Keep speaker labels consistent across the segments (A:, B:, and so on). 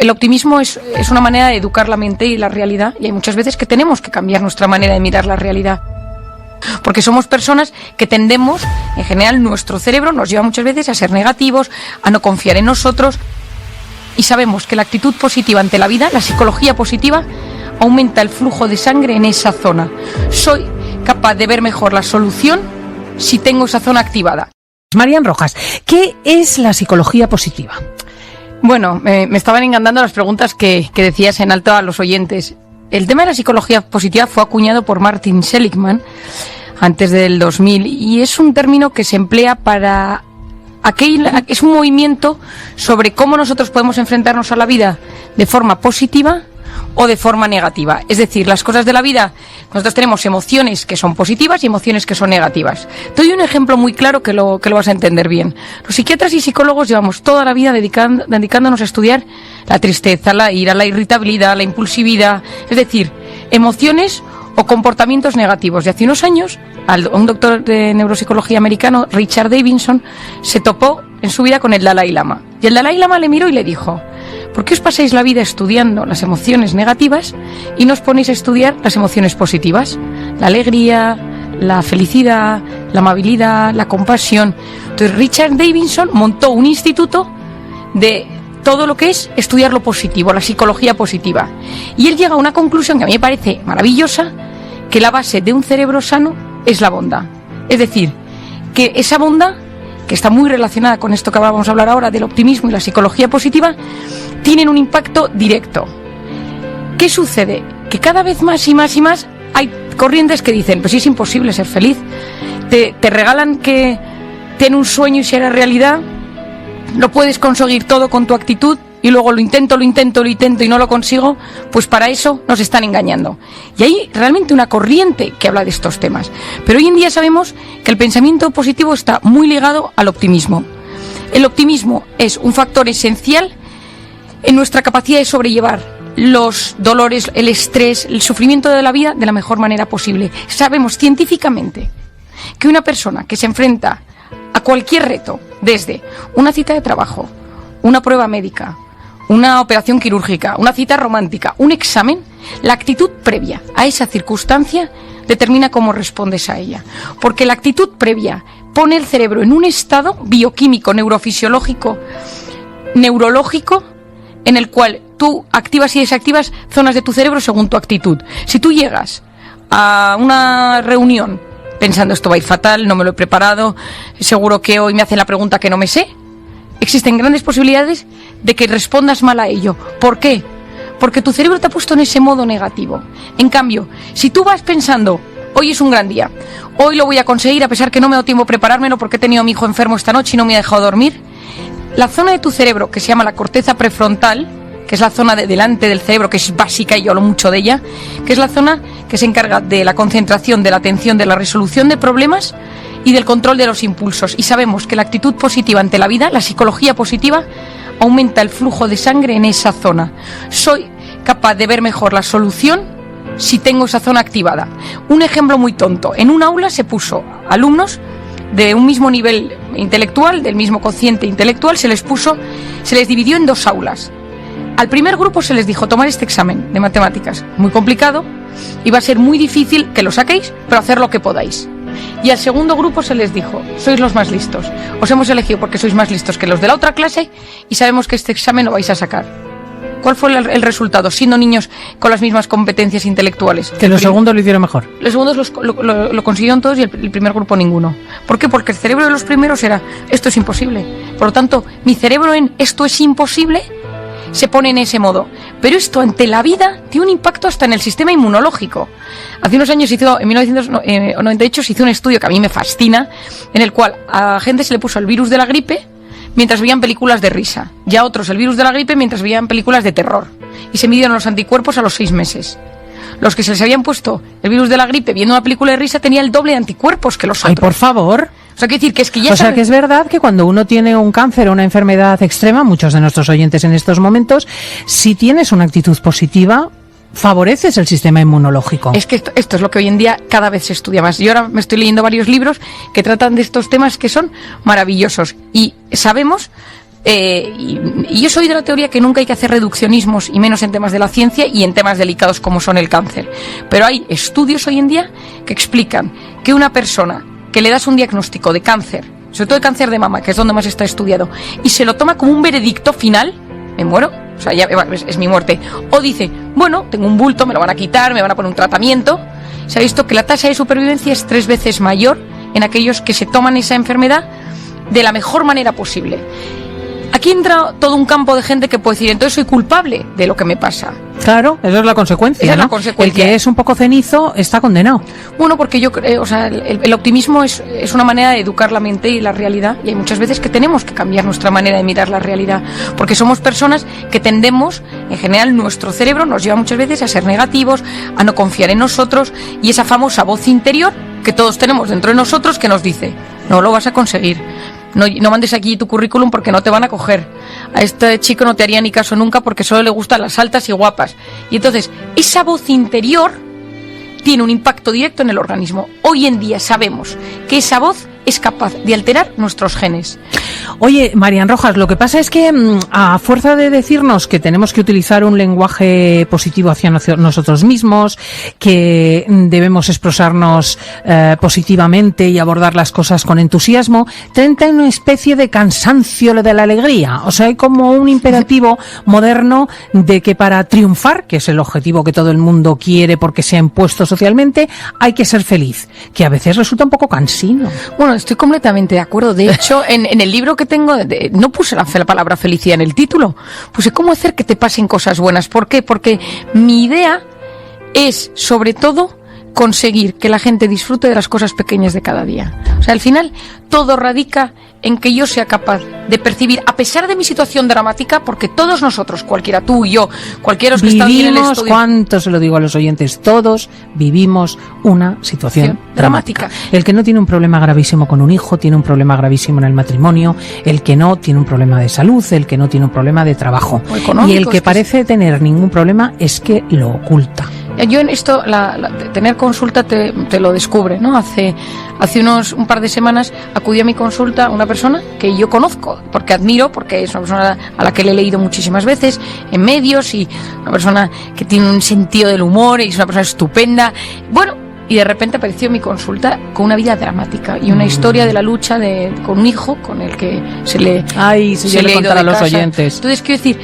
A: el optimismo es una manera de educar la mente y la realidad, y hay muchas veces que tenemos que cambiar nuestra manera de mirar la realidad. Porque somos personas que tendemos, en general nuestro cerebro nos lleva muchas veces a ser negativos, a no confiar en nosotros, y sabemos que la actitud positiva ante la vida, la psicología positiva, aumenta el flujo de sangre en esa zona. Soy capaz de ver mejor la solución si tengo esa zona activada.
B: Marian Rojas, ¿qué es la psicología positiva?
A: Bueno, me estaban encantando las preguntas que decías en alto a los oyentes. El tema de la psicología positiva fue acuñado por Martin Seligman antes del 2000 y es un término que se emplea para es un movimiento sobre cómo nosotros podemos enfrentarnos a la vida de forma positiva o de forma negativa. Es decir, las cosas de la vida, nosotros tenemos emociones que son positivas y emociones que son negativas. Te doy un ejemplo muy claro que lo vas a entender bien. Los psiquiatras y psicólogos llevamos toda la vida dedicándonos a estudiar la tristeza, la ira, la irritabilidad, la impulsividad, es decir, emociones o comportamientos negativos. Y hace unos años, un doctor de neuropsicología americano, Richard Davidson, se topó en su vida con el Dalai Lama. Y el Dalai Lama le miró y le dijo: ¿por qué os pasáis la vida estudiando las emociones negativas y no os ponéis a estudiar las emociones positivas? La alegría, la felicidad, la amabilidad, la compasión. Entonces Richard Davidson montó un instituto de todo lo que es estudiar lo positivo, la psicología positiva. Y él llega a una conclusión que a mí me parece maravillosa, que la base de un cerebro sano es la bondad. Es decir, que esa bondad, que está muy relacionada con esto que vamos a hablar ahora del optimismo y la psicología positiva, tienen un impacto directo. ¿Qué sucede? Que cada vez más y más y más hay corrientes que dicen: pues sí, es imposible ser feliz. Te regalan que ten un sueño y se hará realidad. Lo puedes conseguir todo con tu actitud y luego lo intento y no lo consigo. Pues para eso nos están engañando. Y hay realmente una corriente que habla de estos temas. Pero hoy en día sabemos que el pensamiento positivo está muy ligado al optimismo. El optimismo es un factor esencial en nuestra capacidad de sobrellevar los dolores, el estrés, el sufrimiento de la vida de la mejor manera posible. Sabemos científicamente que una persona que se enfrenta a cualquier reto, desde una cita de trabajo, una prueba médica, una operación quirúrgica, una cita romántica, un examen, la actitud previa a esa circunstancia determina cómo respondes a ella. Porque la actitud previa pone el cerebro en un estado bioquímico, neurofisiológico, neurológico, en el cual tú activas y desactivas zonas de tu cerebro según tu actitud. Si tú llegas a una reunión pensando: esto va a ir fatal, no me lo he preparado, seguro que hoy me hacen la pregunta que no me sé, existen grandes posibilidades de que respondas mal a ello. ¿Por qué? Porque tu cerebro te ha puesto en ese modo negativo. En cambio, si tú vas pensando: hoy es un gran día, hoy lo voy a conseguir a pesar que no me ha dado tiempo a preparármelo porque he tenido a mi hijo enfermo esta noche y no me ha dejado dormir, la zona de tu cerebro que se llama la corteza prefrontal, que es la zona de delante del cerebro, que es básica y yo hablo mucho de ella, que es la zona que se encarga de la concentración, de la atención, de la resolución de problemas y del control de los impulsos. Y sabemos que la actitud positiva ante la vida, la psicología positiva, aumenta el flujo de sangre en esa zona. Soy capaz de ver mejor la solución si tengo esa zona activada. Un ejemplo muy tonto: en un aula se puso alumnos de un mismo nivel intelectual, del mismo cociente intelectual, se les dividió en dos aulas. Al primer grupo se les dijo: tomar este examen de matemáticas, muy complicado, y va a ser muy difícil que lo saquéis, pero hacer lo que podáis. Y al segundo grupo se les dijo: sois los más listos, os hemos elegido porque sois más listos que los de la otra clase y sabemos que este examen lo vais a sacar. ¿Cuál fue el resultado, siendo niños con las mismas competencias intelectuales?
B: Que los segundos lo hicieron mejor.
A: Los segundos lo consiguieron todos y el primer grupo ninguno. ¿Por qué? Porque el cerebro de los primeros era: esto es imposible. Por lo tanto, mi cerebro en esto es imposible se pone en ese modo. Pero esto ante la vida tiene un impacto hasta en el sistema inmunológico. Hace unos años, en 1998, se hizo un estudio que a mí me fascina, en el cual a gente se le puso el virus de la gripe mientras veían películas de risa, y a otros el virus de la gripe mientras veían películas de terror. Y se midieron los anticuerpos a los 6 meses. Los que se les habían puesto el virus de la gripe viendo una película de risa tenían el doble de anticuerpos que los otros.
B: Ay, por favor.
A: O sea, quiero decir que es que ya...
B: O sea, que es verdad que cuando uno tiene un cáncer o una enfermedad extrema, muchos de nuestros oyentes en estos momentos, si tienes una actitud positiva, favoreces el sistema inmunológico.
A: Es que esto es lo que hoy en día cada vez se estudia más. Yo ahora me estoy leyendo varios libros que tratan de estos temas que son maravillosos. Y sabemos Y yo soy de la teoría que nunca hay que hacer reduccionismos, y menos en temas de la ciencia y en temas delicados como son el cáncer. Pero hay estudios hoy en día que explican que una persona que le das un diagnóstico de cáncer, sobre todo de cáncer de mama, que es donde más está estudiado, y se lo toma como un veredicto final, me muero, o sea, ya es mi muerte. O dice, bueno, tengo un bulto, me lo van a quitar, me van a poner un tratamiento. Se ha visto que la tasa de supervivencia es 3 veces mayor en aquellos que se toman esa enfermedad de la mejor manera posible. Aquí entra todo un campo de gente que puede decir, entonces soy culpable de lo que me pasa.
B: Claro, esa es la consecuencia,
A: esa,
B: ¿no?
A: Es la consecuencia.
B: El que es un poco cenizo está condenado.
A: Bueno, porque yo creo, o sea, el optimismo es una manera de educar la mente y la realidad, y hay muchas veces que tenemos que cambiar nuestra manera de mirar la realidad, porque somos personas que tendemos, en general, nuestro cerebro nos lleva muchas veces a ser negativos, a no confiar en nosotros, y esa famosa voz interior que todos tenemos dentro de nosotros que nos dice, no lo vas a conseguir. No mandes aquí tu currículum porque no te van a coger. A este chico no te haría ni caso nunca porque solo le gustan las altas y guapas. Y entonces, esa voz interior tiene un impacto directo en el organismo. Hoy en día sabemos que esa voz es capaz de alterar nuestros genes.
B: Oye, Marian Rojas, lo que pasa es que a fuerza de decirnos que tenemos que utilizar un lenguaje positivo hacia nosotros mismos, que debemos expresarnos positivamente y abordar las cosas con entusiasmo, tenta una especie de cansancio de la alegría. O sea, hay como un imperativo moderno de que para triunfar, que es el objetivo que todo el mundo quiere porque se ha impuesto socialmente, hay que ser feliz, que a veces resulta un poco cansino.
A: Bueno, estoy completamente de acuerdo. De hecho, en el libro que tengo, no puse la palabra felicidad en el título. Puse cómo hacer que te pasen cosas buenas. ¿Por qué? Porque mi idea es, sobre todo, conseguir que la gente disfrute de las cosas pequeñas de cada día. O sea, al final, todo radica en que yo sea capaz de percibir, a pesar de mi situación dramática, porque todos nosotros, cualquiera, tú y yo, cualquiera de los que están en el estudio...
B: ¿Cuánto se lo digo a los oyentes? Todos vivimos una situación dramática. El que no tiene un problema gravísimo con un hijo, tiene un problema gravísimo en el matrimonio, el que no tiene un problema de salud, el que no tiene un problema de trabajo. Y el que parece tener ningún problema es que lo oculta.
A: Yo en esto, tener consulta te lo descubre, ¿no? Hace un par de semanas acudí a mi consulta una persona que yo conozco, porque admiro, porque es una persona a la que le he leído muchísimas veces en medios, y una persona que tiene un sentido del humor y es una persona estupenda. Bueno, y de repente apareció en mi consulta con una vida dramática y una historia de la lucha con un hijo con el que se le ha ido a los oyentes. Entonces, quiero decir,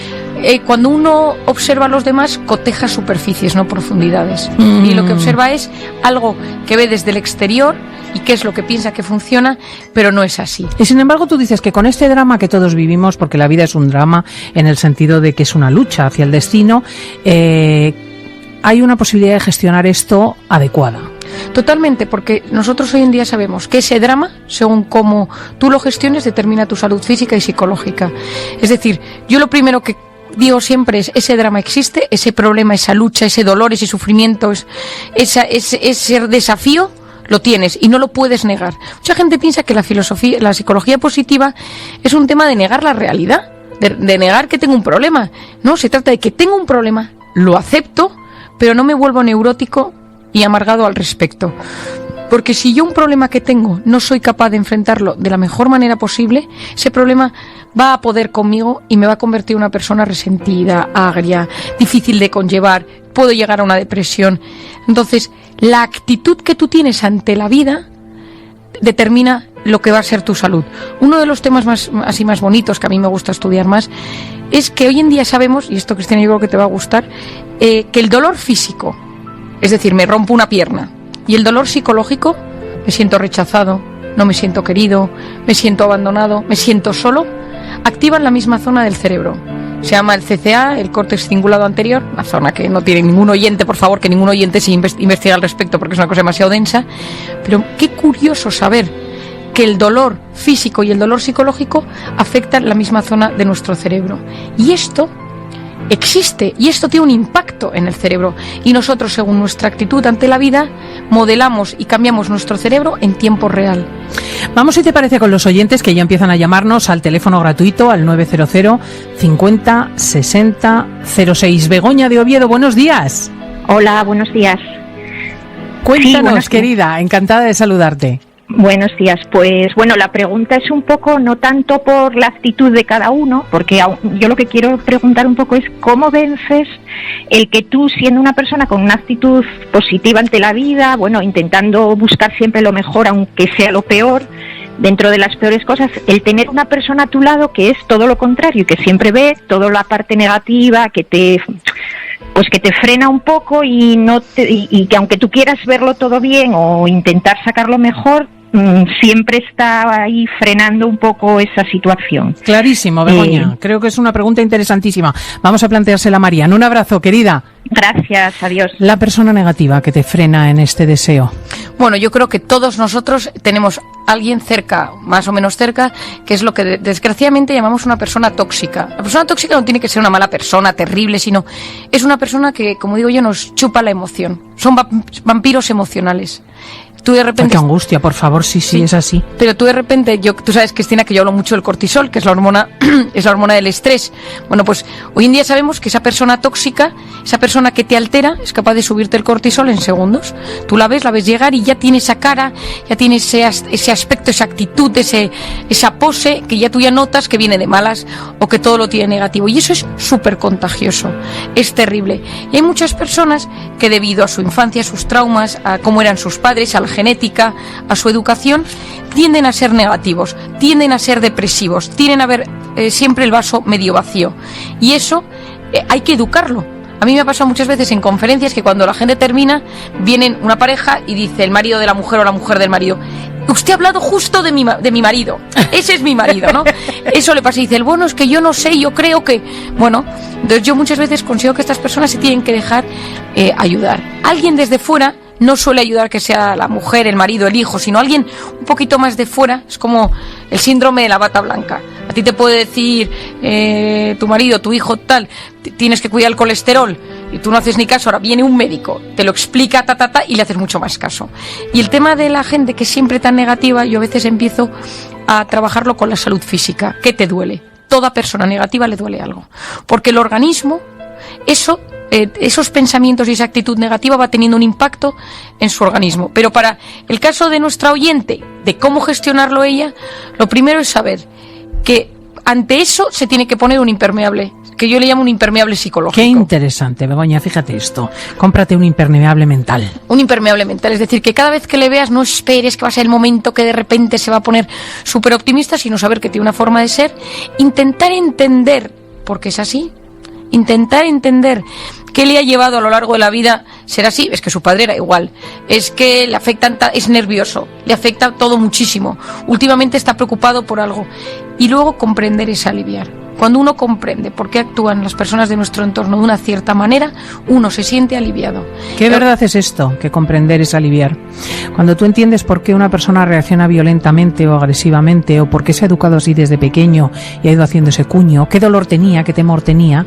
A: cuando uno observa a los demás, coteja superficies, no profundidades. Y lo que observa es algo que ve desde el exterior y qué es lo que piensa que funciona, pero no es así.
B: Y sin embargo, tú dices que con este drama que todos vivimos, porque la vida es un drama en el sentido de que es una lucha hacia el destino, hay una posibilidad de gestionar esto adecuada.
A: Totalmente, porque nosotros hoy en día sabemos que ese drama, según cómo tú lo gestiones, determina tu salud física y psicológica. Es decir, yo lo primero que digo siempre es, ese drama existe, ese problema, esa lucha, ese dolor, ese sufrimiento, ese desafío, lo tienes y no lo puedes negar. Mucha gente piensa que la psicología positiva es un tema de negar la realidad, de negar que tengo un problema. No, se trata de que tengo un problema, lo acepto, pero no me vuelvo neurótico y amargado al respecto. Porque si yo un problema que tengo no soy capaz de enfrentarlo de la mejor manera posible, ese problema va a poder conmigo y me va a convertir en una persona resentida, agria, difícil de conllevar, puedo llegar a una depresión. Entonces, la actitud que tú tienes ante la vida determina lo que va a ser tu salud. Uno de los temas más bonitos que a mí me gusta estudiar más es que hoy en día sabemos, y esto, Cristina, yo creo que te va a gustar, que el dolor físico, es decir, me rompo una pierna, y el dolor psicológico, me siento rechazado, no me siento querido, me siento abandonado, me siento solo, activan la misma zona del cerebro. Se llama el CCA, el córtex cingulado anterior, una zona que no tiene ningún oyente, por favor, que ningún oyente se investigue al respecto porque es una cosa demasiado densa. Pero qué curioso saber que el dolor físico y el dolor psicológico afectan la misma zona de nuestro cerebro. Y esto existe, y esto tiene un impacto en el cerebro, y nosotros, según nuestra actitud ante la vida, modelamos y cambiamos nuestro cerebro en tiempo real.
B: Vamos, si te parece, con los oyentes que ya empiezan a llamarnos al teléfono gratuito al 900 50 60 06. Begoña de Oviedo, buenos días.
C: Hola, buenos días.
B: Cuéntanos, sí, querida, encantada de saludarte.
C: Buenos días. Pues bueno, la pregunta es un poco no tanto por la actitud de cada uno, porque yo lo que quiero preguntar un poco es cómo vences el que tú, siendo una persona con una actitud positiva ante la vida, bueno, intentando buscar siempre lo mejor aunque sea lo peor, dentro de las peores cosas, el tener una persona a tu lado que es todo lo contrario, que siempre ve toda la parte negativa, que te frena un poco y que aunque tú quieras verlo todo bien o intentar sacarlo mejor, siempre está ahí frenando un poco esa situación.
B: Clarísimo, Begoña. Creo que es una pregunta interesantísima. Vamos a planteársela a Marian. Un abrazo, querida.
C: Gracias, adiós.
B: La persona negativa que te frena en este deseo.
A: Bueno, yo creo que todos nosotros tenemos alguien cerca, más o menos cerca, que es lo que desgraciadamente llamamos una persona tóxica. La persona tóxica no tiene que ser una mala persona, terrible, sino es una persona que, como digo yo, nos chupa la emoción. Son vampiros emocionales. Tú de repente...
B: Ay, qué angustia, por favor, sí, es así.
A: Pero tú de repente, tú sabes, Cristina, que yo hablo mucho del cortisol, que es la hormona del estrés. Bueno, pues hoy en día sabemos que esa persona tóxica, esa persona que te altera, es capaz de subirte el cortisol en segundos. Tú la ves llegar y ya tiene esa cara, ya tiene ese aspecto, esa actitud, esa pose, que ya tú ya notas que viene de malas o que todo lo tiene negativo. Y eso es súper contagioso, es terrible. Y hay muchas personas que debido a su infancia, a sus traumas, a cómo eran sus padres, a la genética, a su educación, tienden a ser negativos, tienden a ser depresivos, tienden a ver siempre el vaso medio vacío. Y eso hay que educarlo. A mí me ha pasado muchas veces en conferencias que cuando la gente termina, vienen una pareja y dice el marido de la mujer o la mujer del marido: usted ha hablado justo de mi marido, ese es mi marido, ¿no? Eso le pasa y dice, bueno, es que yo no sé, yo creo que... Bueno, entonces yo muchas veces considero que estas personas se tienen que dejar ayudar. Alguien desde fuera no suele ayudar que sea la mujer, el marido, el hijo, sino alguien un poquito más de fuera. Es como el síndrome de la bata blanca. A ti te puede decir tu marido, tu hijo, tal, tienes que cuidar el colesterol, y tú no haces ni caso. Ahora viene un médico, te lo explica, y le haces mucho más caso. Y el tema de la gente que es siempre tan negativa, yo a veces empiezo a trabajarlo con la salud física. ¿Qué te duele? Toda persona negativa le duele algo. Porque el organismo, esos pensamientos y esa actitud negativa va teniendo un impacto en su organismo. Pero para el caso de nuestra oyente, de cómo gestionarlo ella, lo primero es saber que ante eso se tiene que poner un impermeable, que yo le llamo un impermeable psicológico.
B: Qué interesante, Begoña, fíjate esto. Cómprate un impermeable mental.
A: Un impermeable mental, es decir, que cada vez que le veas no esperes que va a ser el momento que de repente se va a poner súper optimista, sino saber que tiene una forma de ser, intentar entender por qué es así, intentar entender qué le ha llevado a lo largo de la vida ser así. Es que su padre era igual, es que le afecta, es nervioso, le afecta todo muchísimo, últimamente está preocupado por algo, y luego comprender es aliviar. Cuando uno comprende por qué actúan las personas de nuestro entorno de una cierta manera, uno se siente aliviado.
B: ¿Qué verdad es esto? Que comprender es aliviar. Cuando tú entiendes por qué una persona reacciona violentamente o agresivamente, o por qué se ha educado así desde pequeño y ha ido haciendo ese cuño, qué dolor tenía, qué temor tenía,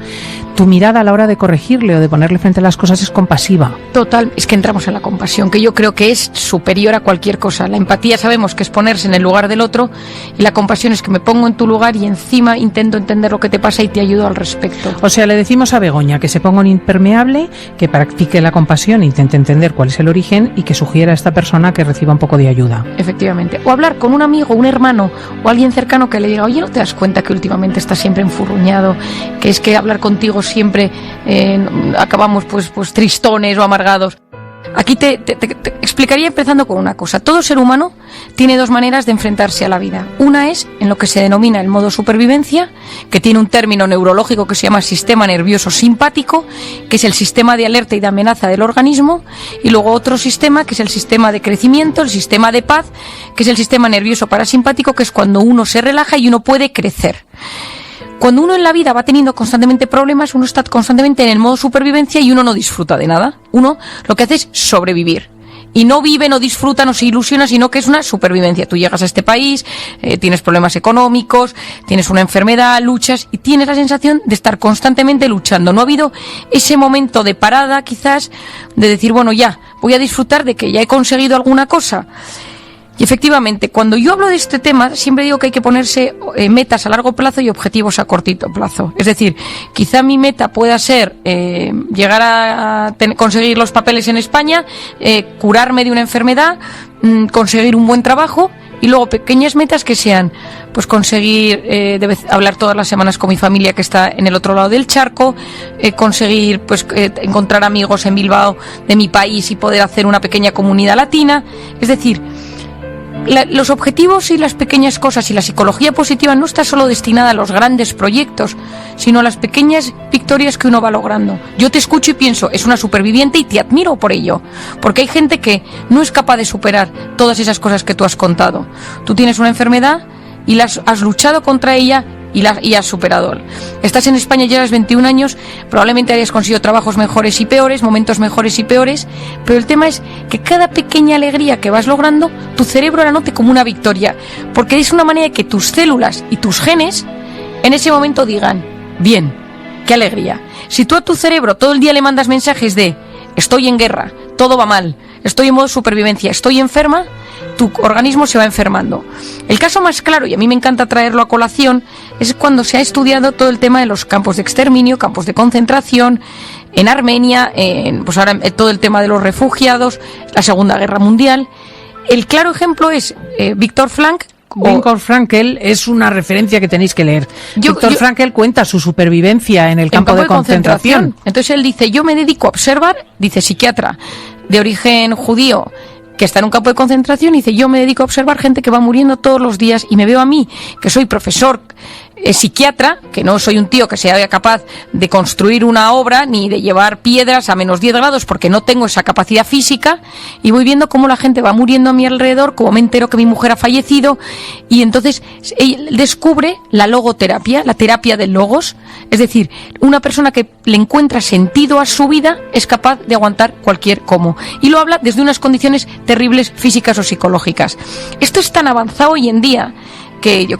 B: tu mirada a la hora de corregirle o de ponerle frente a las cosas es compasiva.
A: Total, es que entramos en la compasión, que yo creo que es superior a cualquier cosa. La empatía sabemos que es ponerse en el lugar del otro, y la compasión es que me pongo en tu lugar y encima intento entender lo que te pasa y te ayudo al respecto.
B: O sea, le decimos a Begoña que se ponga un impermeable, que practique la compasión, intente entender cuál es el origen y que sugiera a esta persona que reciba un poco de ayuda.
A: Efectivamente. O hablar con un amigo, un hermano o alguien cercano que le diga, oye, ¿no te das cuenta que últimamente estás siempre enfurruñado? Que es que hablar contigo siempre acabamos pues tristones o amargados. Aquí te explicaría empezando con una cosa. Todo ser humano tiene dos maneras de enfrentarse a la vida. Una es en lo que se denomina el modo supervivencia, que tiene un término neurológico que se llama sistema nervioso simpático, que es el sistema de alerta y de amenaza del organismo, y luego otro sistema que es el sistema de crecimiento, el sistema de paz, que es el sistema nervioso parasimpático, que es cuando uno se relaja y uno puede crecer. Cuando uno en la vida va teniendo constantemente problemas, uno está constantemente en el modo supervivencia y uno no disfruta de nada. Uno lo que hace es sobrevivir. Y no vive, no disfruta, no se ilusiona, sino que es una supervivencia. Tú llegas a este país, tienes problemas económicos, tienes una enfermedad, luchas y tienes la sensación de estar constantemente luchando. No ha habido ese momento de parada, quizás, de decir, bueno, ya, voy a disfrutar de que ya he conseguido alguna cosa. Y efectivamente, cuando yo hablo de este tema, siempre digo que hay que ponerse metas a largo plazo y objetivos a cortito plazo. Es decir, quizá mi meta pueda ser llegar a conseguir los papeles en España, curarme de una enfermedad, conseguir un buen trabajo, y luego pequeñas metas que sean, pues conseguir hablar todas las semanas con mi familia que está en el otro lado del charco, conseguir pues encontrar amigos en Bilbao de mi país y poder hacer una pequeña comunidad latina. Es decir, los objetivos y las pequeñas cosas y la psicología positiva no está solo destinada a los grandes proyectos, sino a las pequeñas victorias que uno va logrando. Yo te escucho y pienso, es una superviviente y te admiro por ello, porque hay gente que no es capaz de superar todas esas cosas que tú has contado. Tú tienes una enfermedad y has luchado contra ella y has superado. Estás en España, llevas 21 años, probablemente hayas conseguido trabajos mejores y peores, momentos mejores y peores, pero el tema es que cada pequeña alegría que vas logrando, tu cerebro la note como una victoria, porque es una manera de que tus células y tus genes en ese momento digan, bien, qué alegría. Si tú a tu cerebro todo el día le mandas mensajes de estoy en guerra, todo va mal, estoy en modo supervivencia, estoy enferma, tu organismo se va enfermando. El caso más claro, y a mí me encanta traerlo a colación, es cuando se ha estudiado todo el tema de los campos de exterminio, campos de concentración, en Armenia, pues ahora todo el tema de los refugiados, la Segunda Guerra Mundial. El claro ejemplo es Viktor Frankl
B: es una referencia que tenéis que leer. Viktor Frankl cuenta su supervivencia en el campo de concentración.
A: Entonces él dice, yo me dedico a observar, dice psiquiatra de origen judío, que está en un campo de concentración, y dice, yo me dedico a observar gente que va muriendo todos los días, y me veo a mí, que soy profesor, psiquiatra, que no soy un tío que sea capaz de construir una obra, ni de llevar piedras a menos 10 grados, porque no tengo esa capacidad física, y voy viendo cómo la gente va muriendo a mi alrededor, como me entero que mi mujer ha fallecido, y entonces él descubre la logoterapia, la terapia del logos, es decir, una persona que le encuentra sentido a su vida es capaz de aguantar cualquier cómo, y lo habla desde unas condiciones terribles físicas o psicológicas. Esto es tan avanzado hoy en día que yo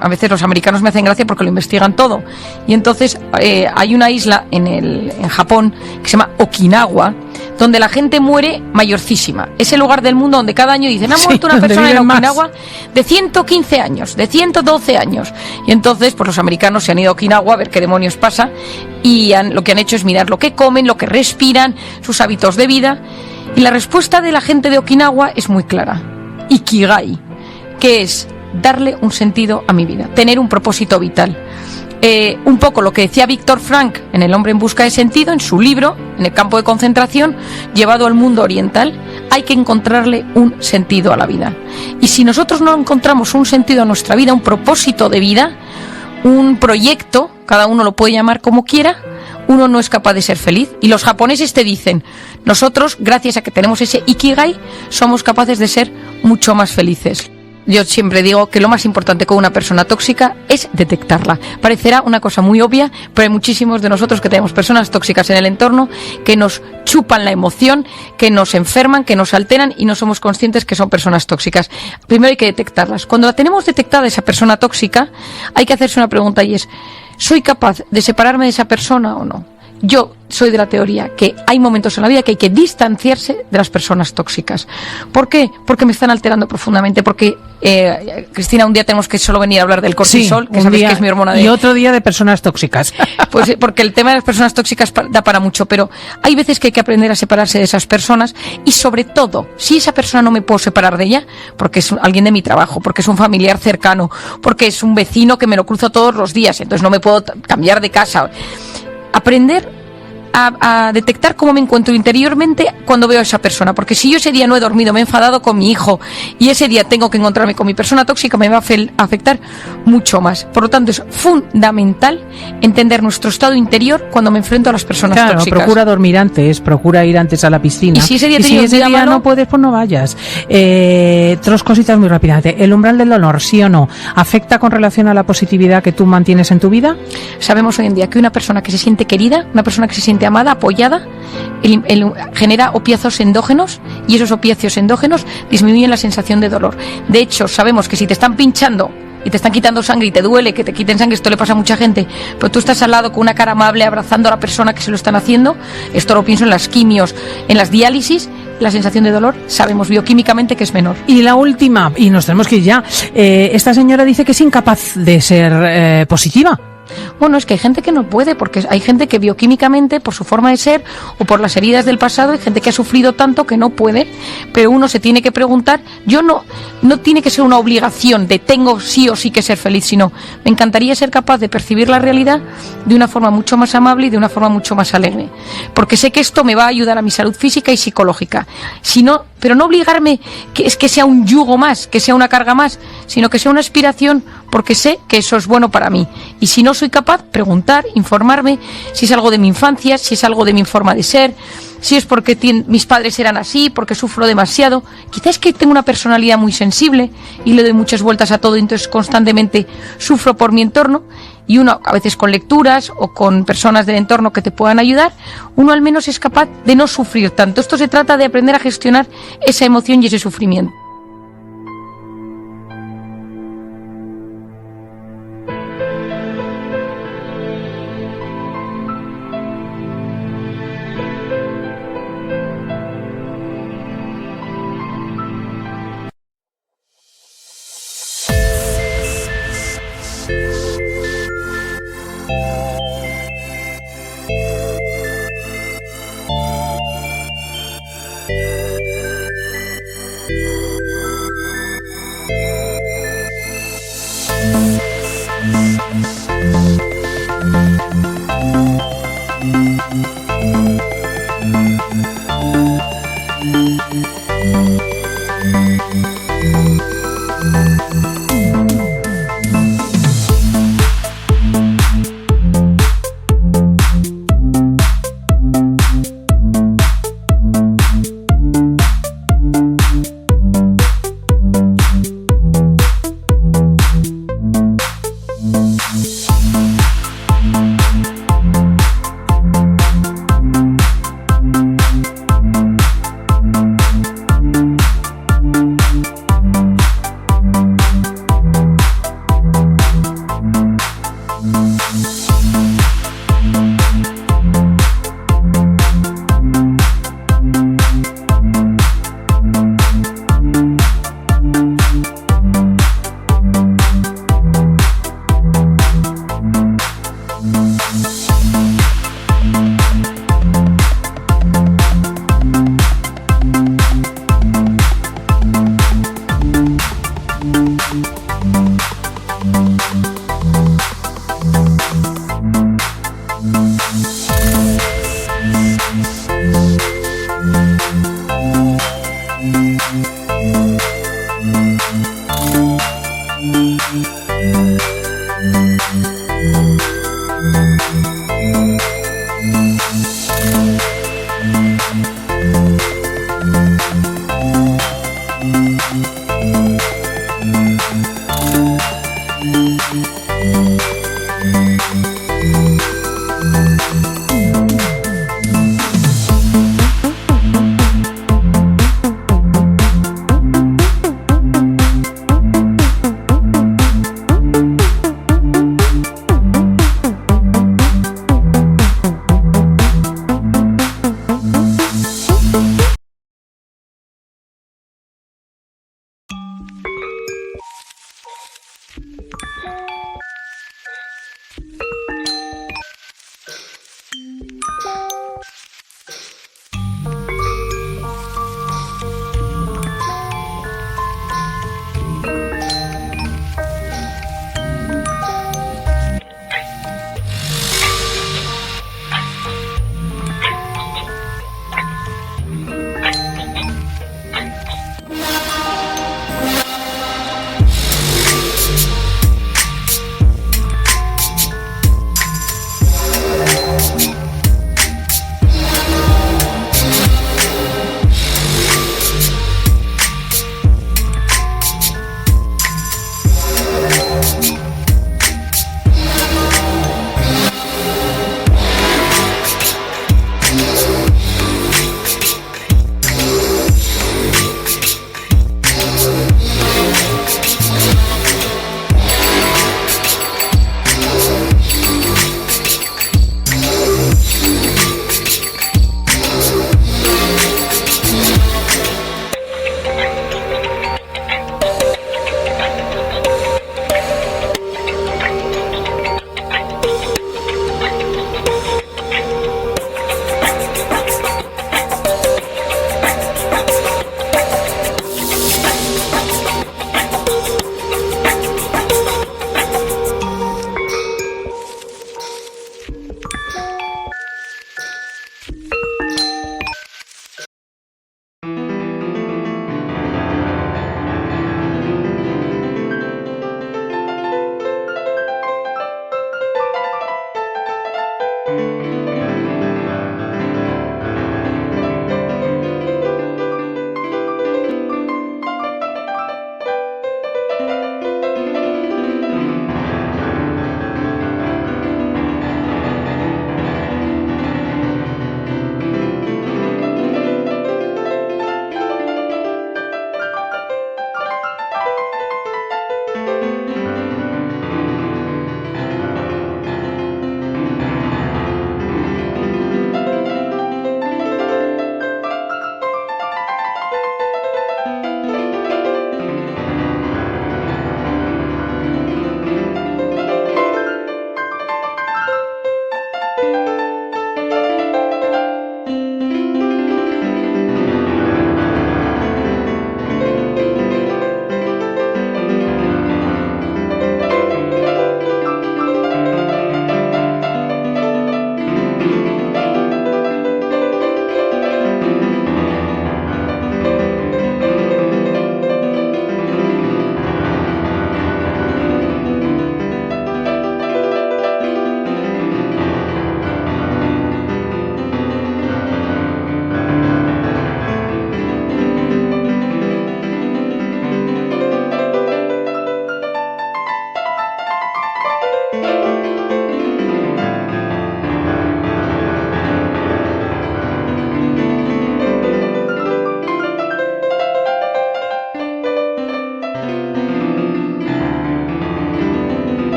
A: a veces los americanos me hacen gracia porque lo investigan todo, y entonces hay una isla en Japón que se llama Okinawa, donde la gente muere mayorcísima. Es el lugar del mundo donde cada año dicen, ha muerto una persona en Okinawa de 115 años, de 112 años, y entonces pues los americanos se han ido a Okinawa a ver qué demonios pasa, y lo que han hecho es mirar lo que comen, lo que respiran, sus hábitos de vida, y la respuesta de la gente de Okinawa es muy clara: Ikigai, que es darle un sentido a mi vida, tener un propósito vital. Un poco lo que decía Viktor Frankl en El hombre en busca de sentido, en su libro, en el campo de concentración, llevado al mundo oriental, hay que encontrarle un sentido a la vida. Y si nosotros no encontramos un sentido a nuestra vida, un propósito de vida, un proyecto, cada uno lo puede llamar como quiera, uno no es capaz de ser feliz. Y los japoneses te dicen, nosotros, gracias a que tenemos ese Ikigai, somos capaces de ser mucho más felices. Yo siempre digo que lo más importante con una persona tóxica es detectarla. Parecerá una cosa muy obvia, pero hay muchísimos de nosotros que tenemos personas tóxicas en el entorno que nos chupan la emoción, que nos enferman, que nos alteran y no somos conscientes que son personas tóxicas. Primero hay que detectarlas. Cuando la tenemos detectada, esa persona tóxica, hay que hacerse una pregunta, y es, ¿soy capaz de separarme de esa persona o no? Yo soy de la teoría que hay momentos en la vida que hay que distanciarse de las personas tóxicas. ¿Por qué? Porque me están alterando profundamente. Porque, Cristina, un día tenemos que solo venir a hablar del cortisol, que sabéis que es mi hormona de...
B: Y otro día de personas tóxicas.
A: Pues porque el tema de las personas tóxicas da para mucho, pero hay veces que hay que aprender a separarse de esas personas, y sobre todo, si esa persona no me puedo separar de ella, porque es alguien de mi trabajo, porque es un familiar cercano, porque es un vecino que me lo cruzo todos los días, entonces no me puedo cambiar de casa. Aprender a detectar cómo me encuentro interiormente cuando veo a esa persona, porque si yo ese día no he dormido, me he enfadado con mi hijo, y ese día tengo que encontrarme con mi persona tóxica, me va a afectar mucho más. Por lo tanto, es fundamental entender nuestro estado interior cuando me enfrento a las personas tóxicas.
B: Procura dormir antes, procura ir antes a la piscina.
A: Y si ese día,
B: no puedes, pues no vayas. Tres cositas muy rápidamente. ¿El umbral del dolor, sí o no, afecta con relación a la positividad que tú mantienes en tu vida?
A: Sabemos hoy en día que una persona que se siente querida, una persona que se siente amada, apoyada, genera opiáceos endógenos, y esos opiáceos endógenos disminuyen la sensación de dolor. De hecho, sabemos que si te están pinchando y te están quitando sangre y te duele que te quiten sangre, esto le pasa a mucha gente, pero tú estás al lado con una cara amable abrazando a la persona que se lo están haciendo, esto lo pienso en las quimios, en las diálisis, la sensación de dolor sabemos bioquímicamente que es menor.
B: Y la última, y nos tenemos que ir ya, esta señora dice que es incapaz de ser positiva.
A: Bueno, es que hay gente que no puede, porque hay gente que bioquímicamente, por su forma de ser o por las heridas del pasado, hay gente que ha sufrido tanto que no puede, pero uno se tiene que preguntar, no tiene que ser una obligación de tengo sí o sí que ser feliz, sino me encantaría ser capaz de percibir la realidad de una forma mucho más amable y de una forma mucho más alegre, porque sé que esto me va a ayudar a mi salud física y psicológica, pero no obligarme que sea un yugo más, que sea una carga más, sino que sea una aspiración, porque sé que eso es bueno para mí. Y si no soy capaz, preguntar, informarme, si es algo de mi infancia, si es algo de mi forma de ser, si es porque mis padres eran así, porque sufro demasiado. Quizás que tengo una personalidad muy sensible y le doy muchas vueltas a todo, y entonces constantemente sufro por mi entorno. Y uno, a veces con lecturas o con personas del entorno que te puedan ayudar, uno al menos es capaz de no sufrir tanto. Esto se trata de aprender a gestionar esa emoción y ese sufrimiento.